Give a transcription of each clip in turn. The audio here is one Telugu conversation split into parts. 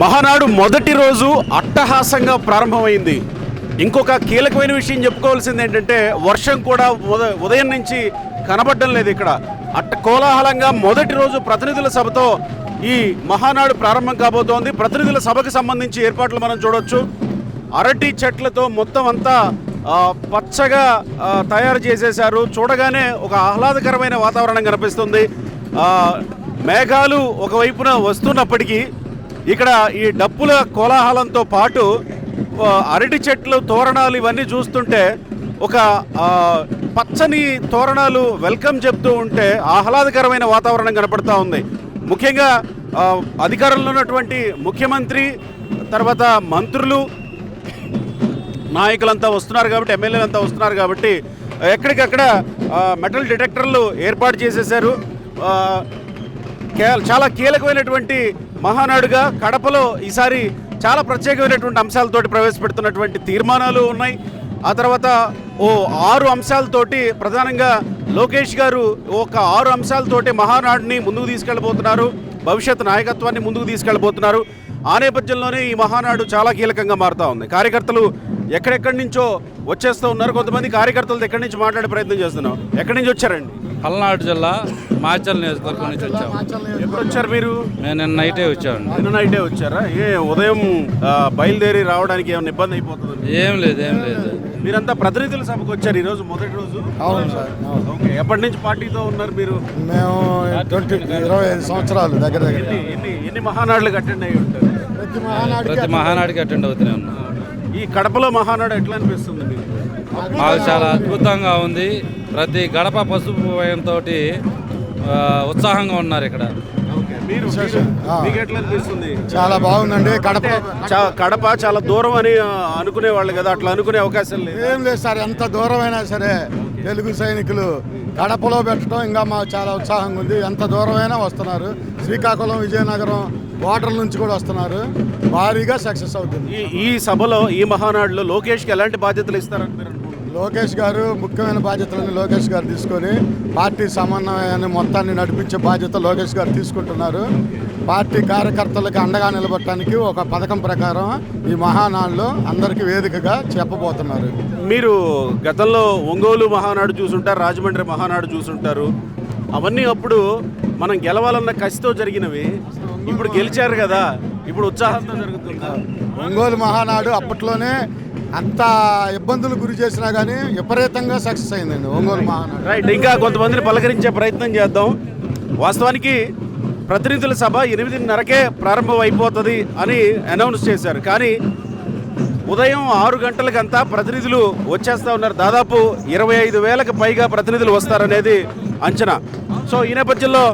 మహానాడు మొదటి రోజు అట్టహాసంగా ప్రారంభమైంది. ఇంకొక కీలకమైన విషయం చెప్పుకోవాల్సింది ఏంటంటే వర్షం కూడా ఉదయం నుంచి కనబడడం లేదు. ఇక్కడ కోలాహలంగా మొదటి రోజు ప్రతినిధుల సభతో ఈ మహానాడు ప్రారంభం కాబోతోంది. ప్రతినిధుల సభకు సంబంధించి ఏర్పాట్లు మనం చూడొచ్చు. అరటి చెట్లతో మొత్తం అంతా పచ్చగా తయారు చేసేశారు. చూడగానే ఒక ఆహ్లాదకరమైన వాతావరణం కనిపిస్తుంది. మేఘాలు ఒకవైపున వస్తున్నప్పటికీ ఇక్కడ ఈ డప్పుల కోలాహలంతో పాటు అరటి చెట్లు తోరణాలు ఇవన్నీ చూస్తుంటే ఒక పచ్చని తోరణాలు వెల్కమ్ చెప్తూ ఉంటే ఆహ్లాదకరమైన వాతావరణం కనపడుతూ ఉంది. ముఖ్యంగా అధికారంలో ఉన్నటువంటి ముఖ్యమంత్రి, తర్వాత మంత్రులు, నాయకులంతా వస్తున్నారు కాబట్టి, ఎమ్మెల్యేలంతా వస్తున్నారు కాబట్టి ఎక్కడికక్కడ మెటల్ డిటెక్టర్లు ఏర్పాటు చేసేశారు. చాలా కీలకమైనటువంటి మహానాడుగా కడపలో ఈసారి చాలా ప్రత్యేకమైనటువంటి అంశాలతోటి ప్రవేశపెడుతున్నటువంటి తీర్మానాలు ఉన్నాయి. ఆ తర్వాత 6 అంశాలతోటి ప్రధానంగా లోకేష్ గారు ఒక 6 అంశాలతోటి మహానాడుని ముందుకు తీసుకెళ్ళబోతున్నారు. భవిష్యత్ నాయకత్వాన్ని ముందుకు తీసుకెళ్ళబోతున్నారు. ఆ నేపథ్యంలోనే ఈ మహానాడు చాలా కీలకంగా మారుతూ ఉంది. కార్యకర్తలు ఎక్కడెక్కడి నుంచో వచ్చేస్తూ ఉన్నారు. కొంతమంది కార్యకర్తలతో ఎక్కడి నుంచి మాట్లాడే ప్రయత్నం చేస్తున్నాం. ఎక్కడి నుంచి వచ్చారండి? పల్నాడు జిల్లా మాచల్ నియోజకవర్గం నుంచి వచ్చాము. ఎప్పుడు వచ్చారు మీరు? నేను నిన్న నైటే వచ్చాను. నిన్న నైటే వచ్చారా? ఉదయం బయలుదేరి రావడానికి ఏమైనా ఇబ్బంది అయిపోతుంది? ఏం లేదు, ఏం లేదు. మీరంతా ప్రతినిధుల సభకు వచ్చారు ఈరోజు మొదటి రోజు. అవును సార్. ఓకే, ఎప్పటి నుంచి పార్టీతో ఉన్నారు మీరు? మేము 25 సంవత్సరాలు దగ్గర దగ్గర. ఎన్ని మహానాడులకు అటెండ్ అయ్యి ఉంటారు? ప్రతి మహానాడికి అటెండ్ అవుతూనే ఉన్నాం. ఈ కడపలో మహానాడు ఎట్లా అనిపిస్తుంది మీకు? మాకు చాలా అద్భుతంగా ఉంది. ప్రతి గడప పసుపు భయంతో ఉత్సాహంగా ఉన్నారు ఇక్కడ. మీకు ఎట్లా అనిపిస్తుంది? చాలా బాగుందండి. కడప చాలా దూరం అని అనుకునే వాళ్ళు కదా, అట్లా అనుకునే అవకాశం లేదు. ఏం లేదు సార్, ఎంత దూరమైనా సరే తెలుగు సైనికులు కడపలో పెట్టడం ఇంకా మాకు చాలా ఉత్సాహంగా ఉంది. ఎంత దూరమైనా వస్తున్నారు. శ్రీకాకుళం, విజయనగరం వాటర్ నుంచి కూడా వస్తున్నారు. భారీగా సక్సెస్ అవుతుంది. ఈ సభలో, ఈ మహానాడులో లోకేష్కి ఎలాంటి బాధ్యతలు ఇస్తారని మీరు అనుకుంటున్నారు? లోకేష్ గారు ముఖ్యమైన బాధ్యతలను లోకేష్ గారు తీసుకొని పార్టీ సమన్వయాన్ని మొత్తాన్ని నడిపించే బాధ్యత లోకేష్ గారు తీసుకుంటున్నారు. పార్టీ కార్యకర్తలకు అండగా నిలబడటానికి ఒక పథకం ప్రకారం ఈ మహానాడులో అందరికీ వేదికగా చెప్పబోతున్నారు. మీరు గతంలో ఒంగోలు మహానాడు చూసుంటారు, రాజమండ్రి మహానాడు చూసుంటారు. అవన్నీ అప్పుడు మనం గెలవాలన్న కసితో జరిగినవి. ఇప్పుడు గెలిచారు కదా, ఇప్పుడు ఉత్సాహంతో జరుగుతుందా? ఒంగోలు మహానాడు అప్పట్లోనే అంత ఇబ్బందులు గురి చేసినా కానీ విపరీతంగా సక్సెస్ అయిందండి ఒంగోలు మహానాడు. రైట్, ఇంకా కొంతమందిని పలకరించే ప్రయత్నం చేద్దాం. వాస్తవానికి ప్రతినిధుల సభ 8:30కే ప్రారంభం అయిపోతుంది అని అనౌన్స్ చేశారు. కానీ ఉదయం 6 గంటలకంతా ప్రతినిధులు వచ్చేస్తూ ఉన్నారు. దాదాపు 25,000కు పైగా ప్రతినిధులు వస్తారనేది అంచనా. సో ఈ నేపథ్యంలో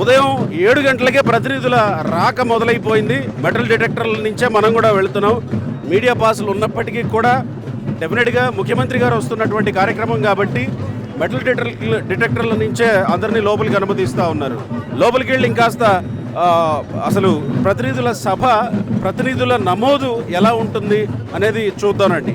ఉదయం 7 గంటలకే ప్రతినిధుల రాక మొదలైపోయింది. మెటల్ డిటెక్టర్ల నుంచే మనం కూడా వెళుతున్నాం. మీడియా పాసులు ఉన్నప్పటికీ కూడా డెఫినెట్గా ముఖ్యమంత్రి గారు వస్తున్నటువంటి కార్యక్రమం కాబట్టి మెటల్ డిటెక్టర్ల నుంచే అందరినీ లోపలికి అనుమతిస్తూ ఉన్నారు. లోపలికి వెళ్ళి ఇంకాస్త అసలు ప్రతినిధుల సభ, ప్రతినిధుల నమోదు ఎలా ఉంటుంది అనేది చూద్దామండి.